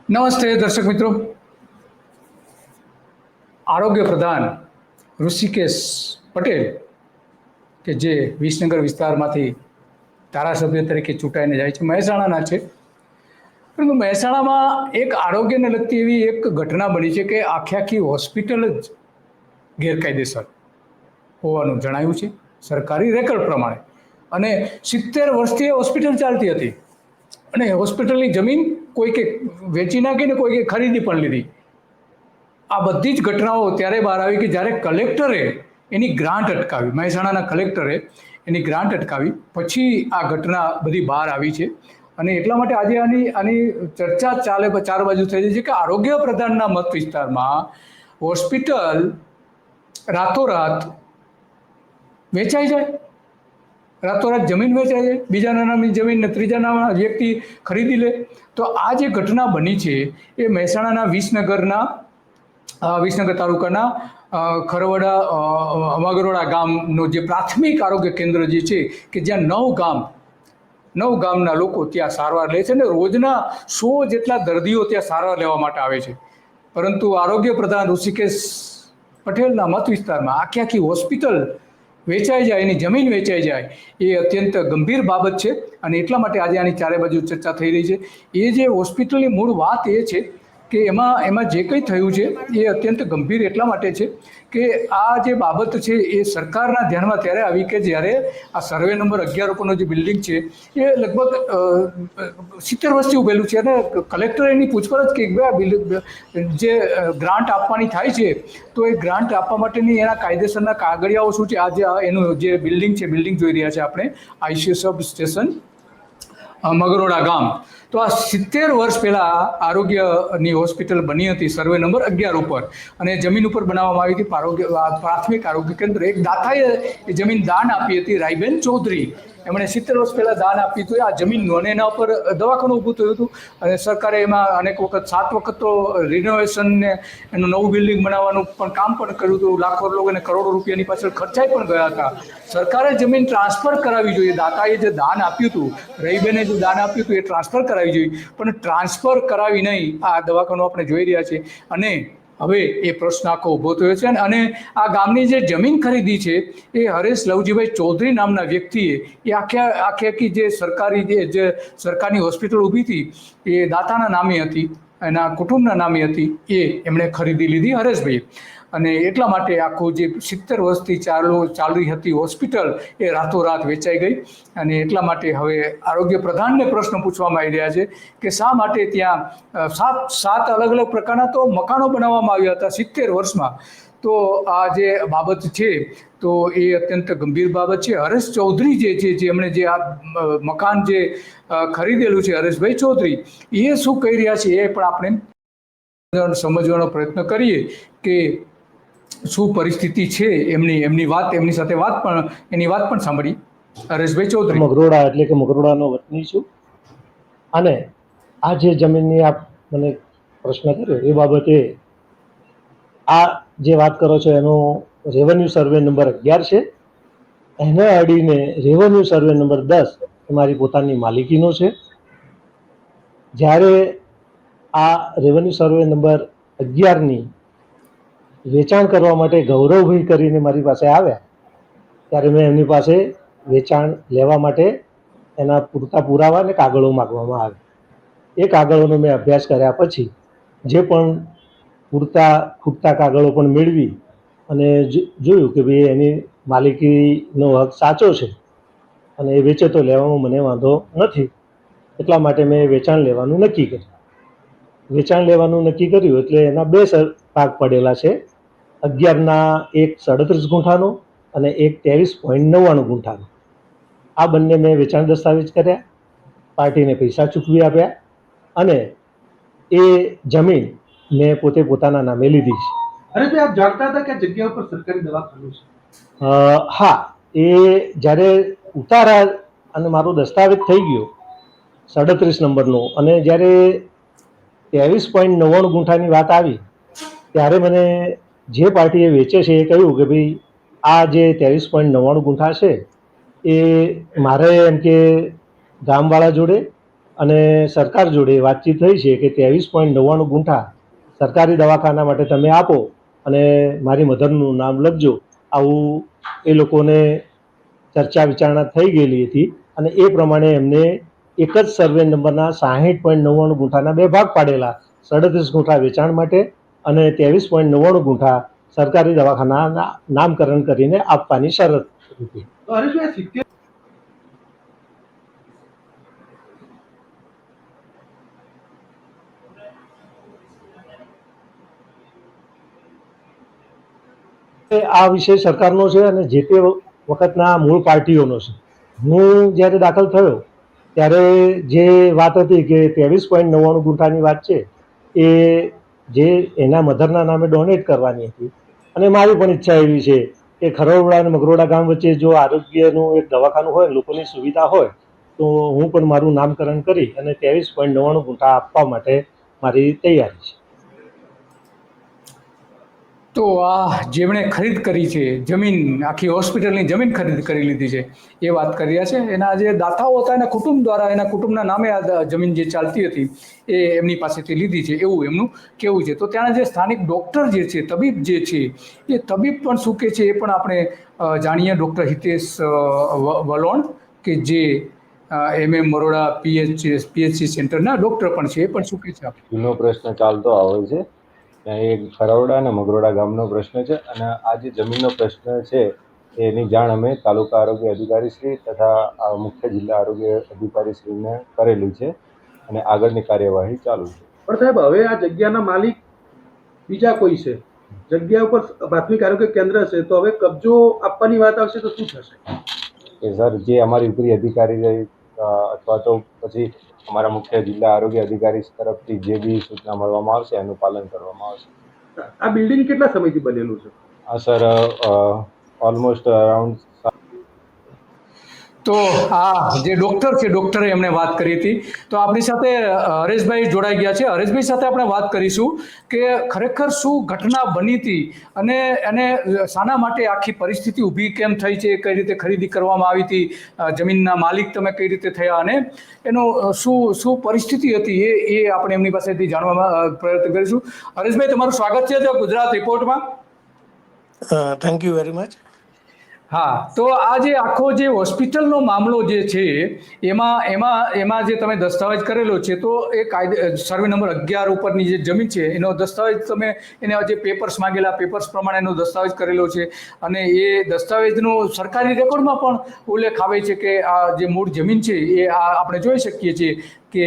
નમસ્તે દર્શક મિત્રો. આરોગ્ય પ્રધાન ઋષિકેશ પટેલ કે જે વિસનગર વિસ્તારમાંથી ધારાસભ્ય તરીકે ચૂંટાઈને જાય છે, મહેસાણાના છે. પરંતુ મહેસાણામાં એક આરોગ્યને લગતી એવી એક ઘટના બની છે કે આખી હોસ્પિટલ જ ગેરકાયદેસર હોવાનું જણાયું છે સરકારી રેકર્ડ પ્રમાણે. અને 70 વર્ષથી હોસ્પિટલ ચાલતી હતી અને હોસ્પિટલની જમીન કોઈકે વેચી નાખી ને કોઈકે ખરીદી પણ લીધી. આ બધી જ ઘટનાઓ ત્યારે બહાર આવી કે જ્યારે કલેક્ટરે એની ગ્રાન્ટ અટકાવી, મહેસાણાના કલેક્ટરે એની ગ્રાન્ટ અટકાવી, પછી આ ઘટના બધી બહાર આવી છે. અને એટલા માટે આજે આની ચર્ચા ચાર બાજુ થઈ રહી છે કે આરોગ્ય પ્રધાનના મત વિસ્તારમાં હોસ્પિટલ રાતોરાત વેચાઈ જાય, રાતોરાત જમીન વેચાઈ જાય, બીજાના નામની જમીન ને ત્રીજા નામના વ્યક્તિ ખરીદી લે. તો આ જે ઘટના બની છે એ મહેસાણાના વિસનગર તાલુકાના ખરવડા મગરોડા ગામનો જે પ્રાથમિક આરોગ્ય કેન્દ્ર જે છે કે જ્યાં 9 ગામના લોકો ત્યાં સારવાર લે છે અને રોજના 100 જેટલા દર્દીઓ ત્યાં સારવાર લેવા માટે આવે છે. પરંતુ આરોગ્ય પ્રધાન ઋષિકેશ પટેલના મત વિસ્તારમાં આખી હોસ્પિટલ વેચાઈ જાય, એની જમીન વેચાઈ જાય, એ અત્યંત ગંભીર બાબત છે. અને એટલા માટે આજે આની ચારે બાજુ ચર્ચા થઈ રહી છે. એ જે હોસ્પિટલની મૂળ વાત એ છે કે એમાં જે કંઈ થયું છે એ અત્યંત ગંભીર એટલા માટે છે કે આ જે બાબત છે એ સરકારના ધ્યાનમાં ત્યારે આવી કે જ્યારે આ સર્વે નંબર 11 ઉપરનો જે બિલ્ડિંગ છે એ લગભગ 70 વર્ષથી ઉભેલું છે. અને કલેક્ટરે એની પૂછપરછ કે જે ગ્રાન્ટ આપવાની થાય છે તો એ ગ્રાન્ટ આપવા માટેની એના કાયદેસરના કાગળિયાઓ શું છે. આજે એનું જે બિલ્ડિંગ છે, બિલ્ડિંગ જોઈ રહ્યા છે આપણે, આઈસીયુ સબ સ્ટેશન મગરોડા ગામ. તો આ 70 વર્ષ પહેલાં આરોગ્યની હોસ્પિટલ બની હતી સર્વે નંબર 11 ઉપર, અને જમીન ઉપર બનાવવામાં આવી હતી પ્રાથમિક આરોગ્ય કેન્દ્ર. એક દાતાએ એ જમીન દાન આપી હતી, રાયબેન ચૌધરી. એમણે 70 વર્ષ પહેલાં દાન આપ્યું હતું આ જમીનનું, અને એના ઉપર દવાખાનું ઊભું થયું હતું. અને સરકારે એમાં અનેક વખત 7 વખત તો રિનોવેશન ને એનું નવું બિલ્ડિંગ બનાવવાનું પણ કામ પણ કર્યું હતું. લાખો લોકોને કરોડો રૂપિયાની પાછળ ખર્ચાઈ પણ ગયા હતા. સરકારે જમીન ટ્રાન્સફર કરાવવી જોઈએ. દાતાએ જે દાન આપ્યું હતું, રહીબેને જે દાન આપ્યું હતું, એ ટ્રાન્સફર કરાવવી જોઈએ, પણ ટ્રાન્સફર કરાવી નહીં. આ દવાખાનું આપણે જોઈ રહ્યા છીએ. અને હવે એ પ્રશ્ન આખો ઊભો થયો છે. અને આ ગામની જે જમીન ખરીદી છે એ હરેશ લવજીભાઈ ચૌધરી નામના વ્યક્તિએ એ આખી જે સરકારની હોસ્પિટલ ઊભી હતી એ દાતાના નામે હતી, એના કુટુંબના નામે હતી, એ એમણે ખરીદી લીધી હરેશભાઈએ. અને એટલા માટે આખું જે 70 વર્ષથી ચાલી હતી હોસ્પિટલ એ રાતોરાત વેચાઈ ગઈ. અને એટલા માટે હવે આરોગ્ય પ્રધાનને પ્રશ્ન પૂછવામાં આવી રહ્યા છે કે શા માટે ત્યાં સાત અલગ અલગ પ્રકારના તો મકાનો બનાવવામાં આવ્યા હતા 70 વર્ષમાં. તો આ જે બાબત છે તો એ અત્યંત ગંભીર બાબત છે. હરેશ ચૌધરી જે છે, એમણે જે આ મકાન જે ખરીદેલું છે, હરેશભાઈ ચૌધરી, એ શું કહી રહ્યા છે એ પણ આપણે સમજવાનો પ્રયત્ન કરીએ કે શું પરિસ્થિતિ છે એમની સાથે વાત પણ સાંભળી. હરેશભાઈ ચૌધરી. મગરોડા એટલે કે મગરોડાનો વતની છું, અને આ જે જમીનની આપ મને પ્રશ્ન કર્યો એ બાબતે આ જે વાત કરો છો એનો રેવન્યુ સર્વે નંબર 11 છે. એને અડીને રેવન્યુ સર્વે નંબર 10 એ મારી પોતાની માલિકીનો છે. જ્યારે આ રેવન્યુ સર્વે નંબર 11ની વેચાણ કરવા માટે ગૌરવભાઈ કરીને મારી પાસે આવ્યા, ત્યારે મેં એમની પાસે વેચાણ લેવા માટે એના પૂરતા પુરાવા અને કાગળો માગવામાં આવે. એ કાગળોનો મેં અભ્યાસ કર્યા પછી જે પણ ખૂટતા કાગળો પણ મેળવી અને જોયું કે ભાઈ એની માલિકીનો હક સાચો છે અને એ વેચે તો લેવામાં મને વાંધો નથી. એટલા માટે મેં વેચાણ લેવાનું નક્કી કર્યું. વેચાણ લેવાનું નક્કી કર્યું એટલે એના 2 ભાગ પડેલા છે. 11ના એક 37 ગુંઠાનો અને એક 23.99 ગુંઠાનો. આ બંને મેં વેચાણ દસ્તાવેજ કર્યા, પાર્ટીને પૈસા ચૂકવી આપ્યા, અને એ જમીન મેં પોતાના નામે લીધી છે. અરે ભાઈ, આપ જાણતા હતા કે જગ્યા ઉપર સરકારી દવાખાનું છે? હા, એ જ્યારે ઉતારા અને મારો દસ્તાવેજ થઈ ગયો 37 નંબરનો, અને જ્યારે 23.99 ગુંઠાની વાત આવી ત્યારે મને જે પાર્ટીએ વેચે છે એ કહ્યું કે ભાઈ આ જે 23.99 ગુંઠા છે એ મારે એમ કે ગામવાળા જોડે અને સરકાર જોડે વાતચીત થઈ છે કે 23.99 ગુંઠા સરકારી દવાખાના માટે તમે આપો અને મારી મધરનું નામ લખજો, આવું એ લોકોને ચર્ચા વિચારણા થઈ ગયેલી હતી. અને એ પ્રમાણે એમને એક જ સર્વે નંબરના 60.99 ગુંઠાના બે ભાગ પાડેલા, 37 ગુંઠા વેચાણ માટે અને 23.99 ગુંઠા સરકારી દવાખાનાના નામકરણ કરીને આપવાની શરત હતી. તો હરેશભાઈ 70 આ વિષય સરકારનો છે અને જે તે વખતના મૂળ પાર્ટીઓનો છે. હું જ્યારે દાખલ થયો ત્યારે જે વાત હતી કે 23.99 ગુંઠાની વાત છે એ જે એના મધરના નામે ડોનેટ કરવાની હતી. અને મારી પણ ઈચ્છા એવી છે કે ખરોડા અને મગરોડા ગામ વચ્ચે જો આરોગ્યનું એક દવાખાનું હોય, લોકોની સુવિધા હોય, તો હું પણ મારું નામકરણ કરી અને 23.99 ગુંઠા આપવા માટે મારી તૈયારી છે. તો આ જેમણે ખરીદ કરી છે જમીન, આખી હોસ્પિટલની જમીન ખરીદ કરી લીધી છે એ વાત કરી રહ્યા છે. એના જે દાતાઓ હતા એના કુટુંબ દ્વારા, એના કુટુંબના નામે આ જમીન જે ચાલતી હતી એ એમની પાસેથી લીધી છે એવું એમનું કહેવું છે. તો ત્યાંના જે સ્થાનિક ડૉક્ટર જે છે, તબીબ જે છે, એ તબીબ પણ શું કહે છે એ પણ આપણે જાણીએ. ડૉક્ટર હિતેશ વલોણ કે જે MM મરોડા પીએચસી સેન્ટરના ડૉક્ટર પણ છે, એ પણ શું કહે છે આપણે. જૂનો પ્રશ્ન ચાલતો આવે છે. ત્યાં એક ખરવડા અને મગરોડા ગામનો પ્રશ્ન છે અને આ જે જમીનનો પ્રશ્ન છે એની જાણ અમે તાલુકા આરોગ્ય અધિકારી શ્રી તથા મુખ્ય જિલ્લા આરોગ્ય અધિકારી શ્રીને કરેલી છે અને આગળની કાર્યવાહી ચાલુ છે. પણ સાહેબ, હવે આ જગ્યાના માલિક બીજા કોઈ છે, જગ્યા ઉપર પ્રાથમિક આરોગ્ય કેન્દ્ર છે, તો હવે કબજો આપવાની વાત આવશે તો શું થશે? કે સર, જે અમારી ઉપરી અધિકારી અથવા તો પછી અમારા મુખ્ય જિલ્લા આરોગ્ય અધિકારી તરફથી જે બી સૂચના મળવામાં આવશે એનું પાલન કરવામાં આવશે. આ બિલ્ડિંગ કેટલા સમયથી બનેલું છે? હા સર, ઓલમોસ્ટ અરાઉન્ડ. તો આ જે ડૉક્ટર છે, ડૉક્ટરે એમણે વાત કરી હતી. તો આપણી સાથે હરેશભાઈ જોડાઈ ગયા છે. હરેશભાઈ સાથે આપણે વાત કરીશું કે ખરેખર શું ઘટના બની હતી અને એને શાના માટે આખી પરિસ્થિતિ ઊભી કેમ થઈ છે, કઈ રીતે ખરીદી કરવામાં આવી હતી, જમીનના માલિક તમે કઈ રીતે થયા અને એનો શું પરિસ્થિતિ હતી એ આપણે એમની પાસેથી જાણવામાં પ્રયત્ન કરીશું. હરેશભાઈ, તમારું સ્વાગત છે ગુજરાત રિપોર્ટમાં. Thank you very much. હા, તો આ જે આખો જે હોસ્પિટલનો મામલો જે છે એમાં જે તમે દસ્તાવેજ કરેલો છે, તો એ સર્વે નંબર 11 ઉપરની જે જમીન છે એનો દસ્તાવેજ તમે એને જે પેપર્સ માંગેલા પેપર્સ પ્રમાણેનો દસ્તાવેજ કરેલો છે અને એ દસ્તાવેજનો સરકારી રેકોર્ડમાં પણ ઉલ્લેખ આવે છે કે આ જે મૂળ જમીન છે એ આપણે જોઈ શકીએ છીએ કે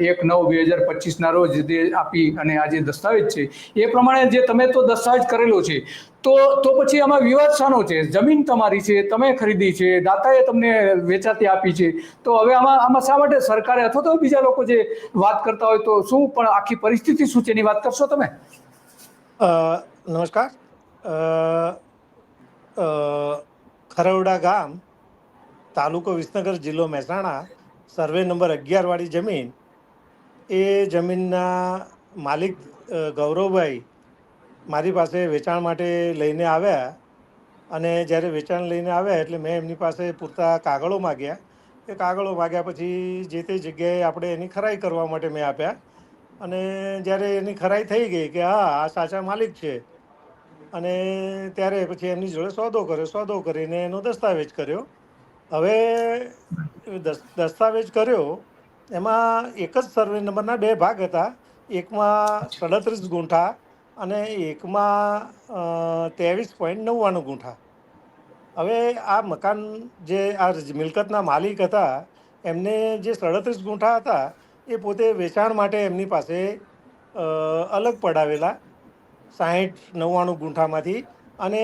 1/9/2025 રોજ જે આપી અને આ જે દસ્તાવેજ છે એ પ્રમાણે જે તમે તો દસ્તાવેજ કરેલો છે, તો પછી આમાં વિવાદ શાનો છે? જમીન તમારી છે, તમે ખરીદી છે, દાતાએ તમને વેચાતી આપી છે, તો હવે આમાં શા માટે સરકારે અથવા તો બીજા લોકો જે વાત કરતા હોય તો શું પણ આખી પરિસ્થિતિ શું છે એની વાત કરશો તમે? નમસ્કાર. ખરવડા ગામ, તાલુકો વિસનગર, જિલ્લો મહેસાણા, સર્વે નંબર 11 વાળી જમીન, એ જમીનના માલિક ગૌરવભાઈ મારી પાસે વેચાણ માટે લઈને આવ્યા અને જ્યારે વેચાણ લઈને આવ્યા એટલે મેં એમની પાસે પૂરતા કાગળો માગ્યા. એ કાગળો માગ્યા પછી જે તે જગ્યાએ આપણે એની ખરાઈ કરવા માટે મેં આપ્યા અને જ્યારે એની ખરાઈ થઈ ગઈ કે હા આ સાચા માલિક છે અને ત્યારે પછી એમની જોડે સોદો કરીને એનો દસ્તાવેજ કર્યો. હવે દસ્તાવેજ કર્યો એમાં એક જ સર્વે નંબરના બે ભાગ હતા. એકમાં 37 ગુંઠા અને એકમાં 23.99 ગુંઠા. હવે આ મકાન જે આ મિલકતના માલિક હતા એમને જે 37 ગુંઠા હતા એ પોતે વેચાણ માટે એમની પાસે અલગ પડાવેલા 60-99 ગુંઠામાંથી અને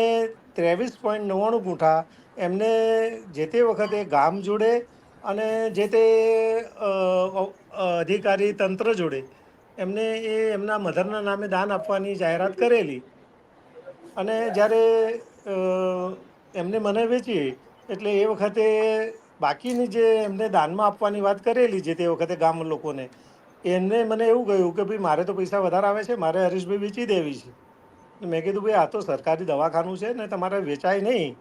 23.99 ગુંઠા એમને જે તે વખતે ગામ જોડે અને જે તે અધિકારી તંત્ર જોડે એમને એ એમના મધરના નામે દાન આપવાની જાહેરાત કરેલી અને જ્યારે એમને મને વેચી એટલે એ વખતે બાકીની જે એમને દાનમાં આપવાની વાત કરેલી જે તે વખતે ગામ લોકોને, એમને મને એવું કહ્યું કે ભાઈ મારે તો પૈસા વધારે આવે છે, મારે હરીશભાઈ વેચી દેવી છે. મેં કીધું ભાઈ આ તો સરકારી દવાખાનું છે ને તમારે વેચાય નહીં,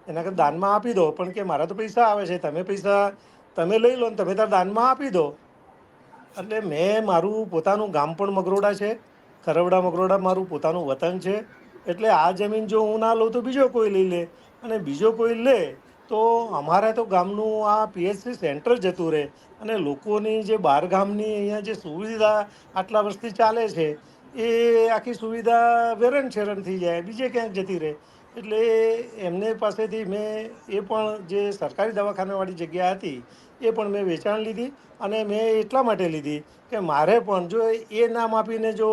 એના કરતાં દાનમાં આપી દો. પણ કે મારા તો પૈસા આવે છે, તમે પૈસા તમે લઈ લો ને તમે તાર દાનમાં આપી દો. એટલે મેં મારું પોતાનું ગામ પણ મગરોડા છે, ખરવડા મગરોડા મારું પોતાનું વતન છે. એટલે આ જમીન જો હું ના લઉં તો બીજો કોઈ લઈ લે, અને બીજો કોઈ લે તો અમારે તો ગામનું આ પીએચસી સેન્ટર જતું રહે, અને લોકોની જે બહાર ગામની અહીંયા જે સુવિધા આટલા વર્ષથી ચાલે છે એ આખી સુવિધા વેરણ છેરણ થઈ જાય, બીજે ક્યાંક જતી રહે. એટલે એમને પાસેથી મેં એ પણ જે સરકારી દવાખાનાવાળી જગ્યા હતી એ પણ મેં વેચાણ લીધી. અને મેં એટલા માટે લીધી કે મારે પણ જો એ નામ આપીને જો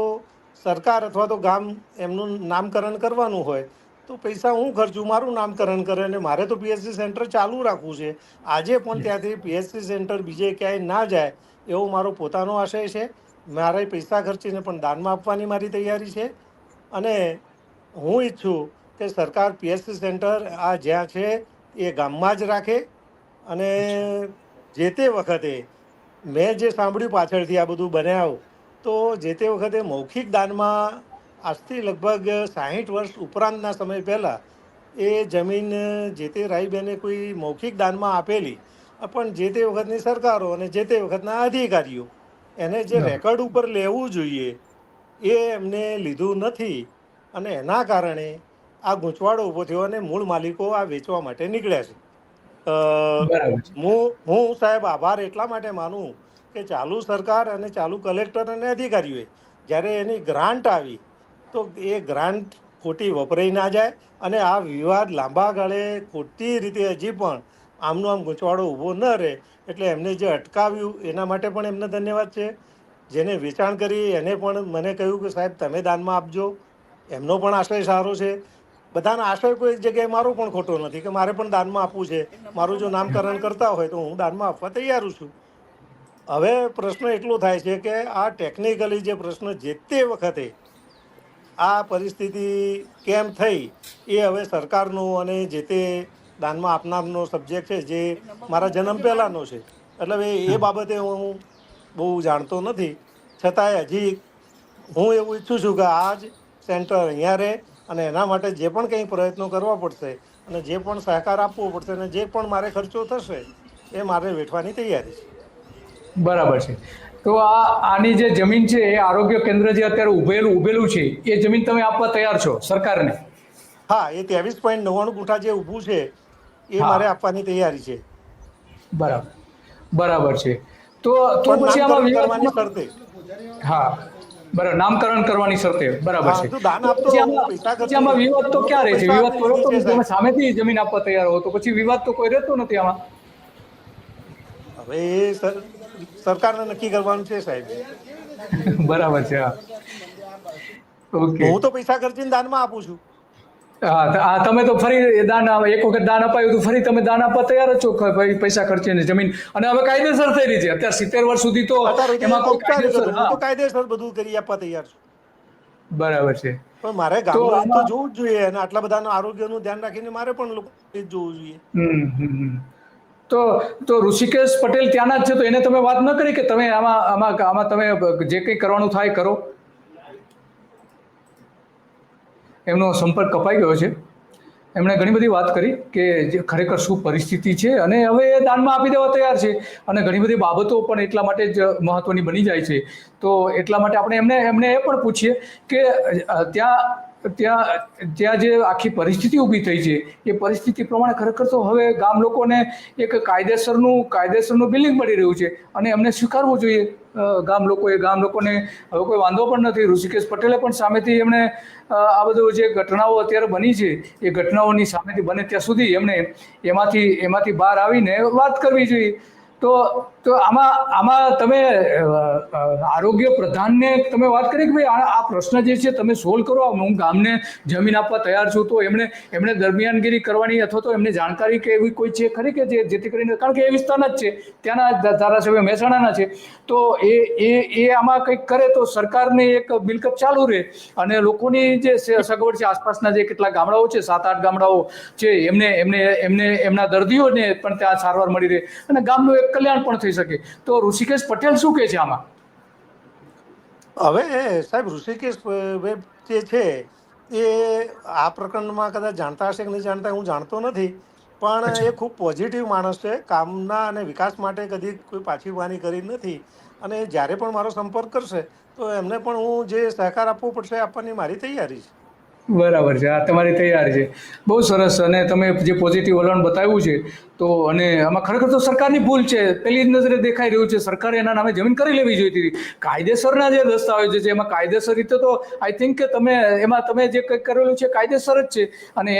સરકાર અથવા તો ગામ એમનું નામકરણ કરવાનું હોય તો પૈસા હું ખર્ચું, મારું નામકરણ કરે, અને મારે તો પીએચસી સેન્ટર ચાલુ રાખવું છે. આજે પણ ત્યાંથી પીએચસી સેન્ટર બીજે ક્યાંય ના જાય એવો મારો પોતાનો આશય છે. મારે પૈસા ખર્ચીને પણ દાનમાં આપવાની મારી તૈયારી છે. અને હું ઈચ્છું કે સરકાર પીએચસી સેન્ટર આ જ્યાં છે એ ગામમાં જ રાખે. અને જે તે વખતે મેં જે સાંભળ્યું પાછળથી આ બધું બનાવ્યું, તો જે તે વખતે મૌખિક દાનમાં આજથી લગભગ 60 વર્ષ ઉપરાંતના સમય પહેલાં એ જમીન જે તે રાઈબેને કોઈ મૌખિક દાનમાં આપેલી, પણ જે તે વખતની સરકારો અને જે તે વખતના અધિકારીઓ એને જે રેકોર્ડ ઉપર લેવું જોઈએ એ એમને લીધું નથી. અને એના કારણે આ ગૂંચવાડો ઊભો થયો અને મૂળ માલિકો આ વેચવા માટે નીકળ્યા છે. બરાબર છે. હું સાહેબ આભાર એટલા માટે માનું કે ચાલુ સરકાર અને ચાલુ કલેક્ટર અને અધિકારીઓએ જ્યારે એની ગ્રાન્ટ આવી તો એ ગ્રાન્ટ ખોટી વપરાઈ ના જાય, અને આ વિવાદ લાંબા ગાળે ખોટી રીતે હજી પણ આમનો આમ ગૂંચવાડો ઊભો ન રહે. એટલે એમને જે અટકાવ્યું એના માટે પણ એમને ધન્યવાદ છે. જેને વેચાણ કરી એને પણ મને કહ્યું કે સાહેબ તમે દાનમાં આપજો, એમનો પણ આશય સારો છે. બધાના આશય કોઈ જગ્યાએ મારો પણ ખોટો નથી કે મારે પણ દાનમાં આપવું છે. મારું જો નામકરણ કરતા હોય તો હું દાનમાં આપવા તૈયાર છું. હવે પ્રશ્ન એટલો થાય છે કે આ ટેકનિકલી જે પ્રશ્ન જે તે વખતે આ પરિસ્થિતિ કેમ થઈ એ હવે સરકારનો અને જે તે દાનમાં આપનારનો સબ્જેક્ટ છે, જે મારા જન્મ પહેલાંનો છે. એટલે હવે એ બાબતે હું બહુ જાણતો નથી. છતાંય હજી હું એવું ઈચ્છું છું કે આ જ સેન્ટર અહીંયા રહે, અને એના માટે જે પણ કંઈ પ્રયત્નો કરવા પડશે અને જે પણ સહકાર આપવો પડશે અને જે પણ મારે ખર્ચો થશે એ મારે વેઠવાની તૈયારી છે. બરાબર છે. તો આની જે જમીન છે એ આરોગ્ય કેન્દ્ર જે અત્યારે ઉભેલું છે એ જમીન તમે આપવા તૈયાર છો સરકારને? હા, એ 23.99 ગુંઠા જે ઊભું છે એ મારે હા, આપવાની તૈયારી છે, બરાબર બરાબર છે. તો પણ પછી આમાં નામકરણ કરવાની વિવાદમાં, શરતે. હા બરાબર, નામકરણ કરવાની શરતે, બરાબર હા, છે. તું દાન તો આપતો પછી રહો, હું આમાં પૈસા પછી ખર્ચી આમાં વિવાદ તો હું ક્યાં તો રહે છે? પૈસા વિવાદ આપી કરો લીધી તો છે તમે સાહેબ. સામેથી જમીન આપવા તૈયાર હો તો પછી વિવાદ તો કોઈ રહેતો નથી આમાં. હવે એ સરકારને નક્કી કરવાનું છે સાહેબ. બરાબર છે. હા, ઓકે. હું તો પૈસા ખર્ચીને દાનમાં આપું છું. હા, તમે તો ફરી દાન એક વખત દાન અપાયું તો ફરી તમે દાન આપવા તૈયાર જ છો, પૈસા ખર્ચીને જમીન, અને હવે કાયદેસર થઈ રહી છે અત્યારે 70 વર્ષ સુધી તો અત્યાર સુધી એમાં એક કોઈ ઔપચારિક કાયદેસર. હતું, હું હા, તો કાયદેસર બધું કરી આપવા તૈયાર છું. બરાબર છે. પણ મારે તો ગામનું હિત તો આમાં જોવું જ જોઈએ, અને આટલા બધાનું આરોગ્યનું ધ્યાન રાખીને મારે પણ લોકો હિત જોવું જોઈએ. હમ હમ હમ. તો ઋષિકેશ પટેલ ત્યાંના જ છે, તો એને તમે વાત ન કરી કે તમે આમાં આમાં આમાં તમે જે કંઈ કરવાનું થાય કરો? એમનો સંપર્ક કપાઈ ગયો છે. એમણે ઘણી બધી વાત કરી કે ખરેખર શું પરિસ્થિતિ છે, અને હવે એ દાનમાં આપી દેવા તૈયાર છે. અને ઘણી બધી બાબતો પણ એટલા માટે જ મહત્વની બની જાય છે. તો એટલા માટે આપણે એમને એ પણ પૂછીએ કે ત્યાં જે આખી પરિસ્થિતિ ઊભી થઈ છે એ પરિસ્થિતિ પ્રમાણે ખરેખર તો હવે ગામ લોકોને એક કાયદેસરનું બિલ્ડિંગ મળી રહ્યું છે, અને એમને સ્વીકારવું જોઈએ. ગામ લોકોને હવે કોઈ વાંધો પણ નથી. ઋષિકેશ પટેલે પણ સામેથી એમણે આ બધું જે ઘટનાઓ અત્યારે બની છે એ ઘટનાઓની સામેથી બને ત્યાં સુધી એમણે એમાંથી બહાર આવીને વાત કરવી જોઈએ. તો આમાં તમે આરોગ્ય પ્રધાનને તમે વાત કરી કે ભાઈ આ પ્રશ્ન જે છે તમે સોલ્વ કરો, હું ગામને જમીન આપવા તૈયાર છું, તો એમણે દરમિયાનગીરી કરવાની અથવા તો એમને જાણકારી કે એવી કોઈ છે ખરી કે જેથી કરીને, કારણ કે એ વિસ્તારના જ છે, ત્યાંના ધારાસભ્ય મહેસાણાના છે, તો એ આમાં કંઈક કરે તો સરકારની એક મિલકત ચાલુ રહે, અને લોકોની જે સગવડ છે, આસપાસના જે કેટલા ગામડાઓ છે, 7-8 ગામડાઓ છે, એમના દર્દીઓને પણ ત્યાં સારવાર મળી રહે, અને ગામનું એક કલ્યાણ પણ થઈ શકે. તો ઋષિકેશ પટેલ શું કહે છે આમાં? હવે સાહેબ ઋષિકેશ જે છે એ આ પ્રકરણમાં કદાચ જાણતા હશે કે નહીં જાણતા, હું જાણતો નથી. પણ અચ્છા. એ ખૂબ પોઝિટિવ માણસ છે, કામના અને વિકાસ માટે કદી કોઈ પાછીવાની કરી નથી. અને જ્યારે પણ મારો સંપર્ક કરશે તો એમને પણ હું જે સહકાર આપવો પડશે આપવાની મારી તૈયારી છે. બરાબર છે, આ તમારી તૈયારી છે. બહુ સરસ. અને તમે જે પોઝિટિવ વલણ બતાવ્યું છે, તો અને આમાં ખરેખર તો સરકારની ભૂલ છે. પેલી જ નજરે દેખાઈ રહ્યું છે સરકારે એના નામે જમીન કરી લેવી જોઈતી હતી. કાયદેસરના જે દસ્તાવેજો છે એમાં કાયદેસર રીતે તો આઈ થિંક કે તમે જે કંઈક કરેલું છે કાયદેસર જ છે. અને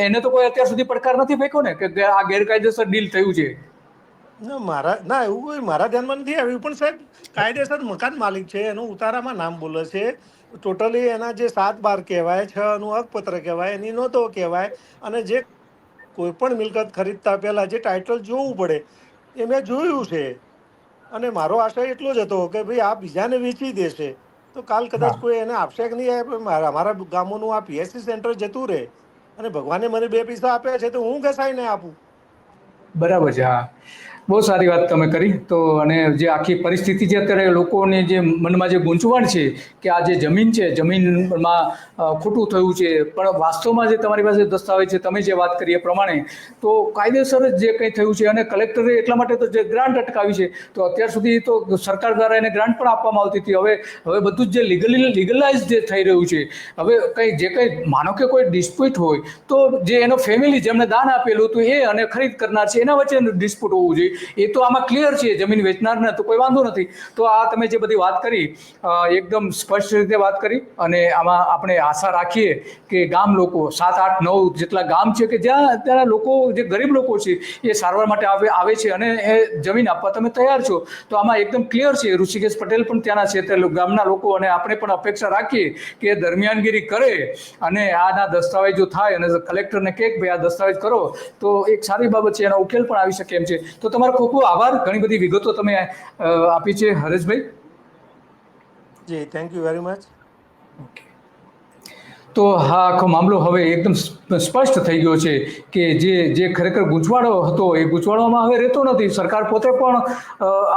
એને તો કોઈ અત્યાર સુધી પડકાર નથી ફેંક્યો ને કે આ ગેરકાયદેસર ડીલ થયું છે. ના એવું કોઈ મારા ધ્યાનમાં નથી આવ્યું, પણ સાહેબ કાયદેસર મકાન માલિક છે, એનું ઉતારામાં નામ બોલે છે, ટોટલી એના જે 7/12 કહેવાય, 6 નું હકપત્ર કહેવાય, એની નોંધો કહેવાય, અને જે કોઈ પણ મિલકત ખરીદતા પહેલા જે ટાઇટલ જોવું પડે એ મેં જોયું છે. અને મારો આશય એટલો જ હતો કે ભાઈ આ બીજાને વેચી દેશે તો કાલ હા, કદાચ કોઈ એને આપશે કે નહીં આપે, અમારા ગામોનું આ પીએસસી સેન્ટર જતું રહે અને ભગવાને મને 2 પૈસા આપ્યા છે તો હું ઘસાઈને આપું. બરાબર છે. હા, બહુ સારી વાત તમે કરી. તો અને જે આખી પરિસ્થિતિ છે અત્યારે લોકોને જે મનમાં જે ગૂંચવણ છે કે આ જે જમીન છે, જમીનમાં ખોટું થયું છે, પણ વાસ્તવમાં જે તમારી પાસે દસ્તાવેજ છે, તમે જે વાત કરી એ પ્રમાણે તો કાયદેસર જ જે કંઈ થયું છે. અને કલેક્ટરે એટલા માટે તો જે ગ્રાન્ટ અટકાવી છે, તો અત્યાર સુધી તો સરકાર દ્વારા એને ગ્રાન્ટ પણ આપવામાં આવતી હતી. હવે બધું જ જે લીગલાઇઝ જે થઈ રહ્યું છે, હવે કંઈ માનો કે કોઈ ડિસ્પ્યુટ હોય તો જે એનો ફેમિલી જેમને દાન આપેલું હતું એ અને ખરીદ કરનાર છે એના વચ્ચે ડિસ્પ્યુટ હોવું જોઈએ. એ તો આમાં ક્લિયર છે, જમીન વેચનારને તો કોઈ વાંધો નથી. તો આ તમે જે બધી વાત કરી એકદમ સ્પષ્ટ રીતે વાત કરી. અને આમાં આપણે આશા રાખીએ કે ગામ લોકો 7, 8, 9 જેટલા ગામ છે કે જ્યાં અત્યારે લોકો જે ગરીબ લોકો છે એ સારવાર માટે આવે છે અને એ જમીન આપવા તમે તૈયાર છો, તો આમાં એકદમ ક્લિયર છે. ઋષિકેશ પટેલ પણ ત્યાંના છે, તે ગામના લોકો, અને આપણે પણ અપેક્ષા રાખીએ કે દરમિયાનગીરી કરે અને આના દસ્તાવેજો થાય અને કલેક્ટરને કહે કે ભાઈ આ દસ્તાવેજ કરો, તો એક સારી બાબત છે, એનો ઉકેલ પણ આવી શકે એમ છે. તો તમારો ખૂબ ખૂબ આભાર. ઘણી બધી વિગતો તમે આપી છે હરેશભાઈ. જી, thank you very much. Okay. તો હા, આખો મામલો હવે એકદમ સ્પષ્ટ થઈ ગયો છે કે જે ખરેખર ગૂંચવાડો હતો એ ગૂંચવાડોમાં હવે રહેતો નથી. સરકાર પોતે પણ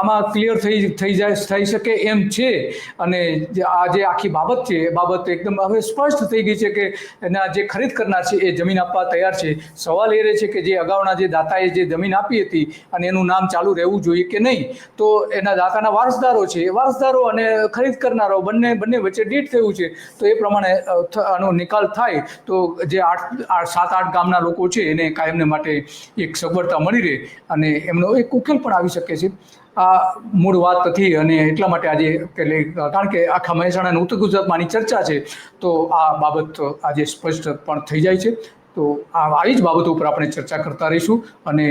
આમાં ક્લિયર થઈ શકે એમ છે. અને આ જે આખી બાબત છે એ બાબત એકદમ હવે સ્પષ્ટ થઈ ગઈ છે કે એના જે ખરીદ કરનાર છે એ જમીન આપવા તૈયાર છે. સવાલ એ રહે છે કે જે અગાઉના જે દાતાએ જે જમીન આપી હતી અને એનું નામ ચાલુ રહેવું જોઈએ કે નહીં, તો એના દાતાના વારસદારો છે, એ વારસદારો અને ખરીદ કરનારો બંને વચ્ચે ડીડ થયું છે. તો એ પ્રમાણે આનો નિકાલ થાય તો જે 7-8 ગામના લોકો છે એને કાયમને માટે એક સગવડતા મળી રહે અને એમનો એક ઉકેલ પણ આવી શકે છે. આ મૂળ વાત હતી અને એટલા માટે આજે કારણ કે આખા મહેસાણા અને ઉત્તર ગુજરાતમાં આની ચર્ચા છે, તો આ બાબત આજે સ્પષ્ટ પણ થઈ જાય છે. તો આવી જ બાબતો ઉપર આપણે ચર્ચા કરતા રહીશું. અને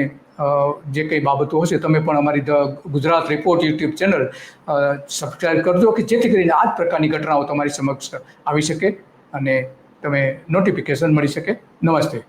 જે કંઈ બાબતો હશે તમે પણ અમારી the Gujarat report YouTube channel subscribe કરજો કે જેથી કરીને આ જ પ્રકારની ઘટનાઓ તમારી સમક્ષ આવી શકે અને તમે નોટિફિકેશન મળી શકે. નમસ્તે.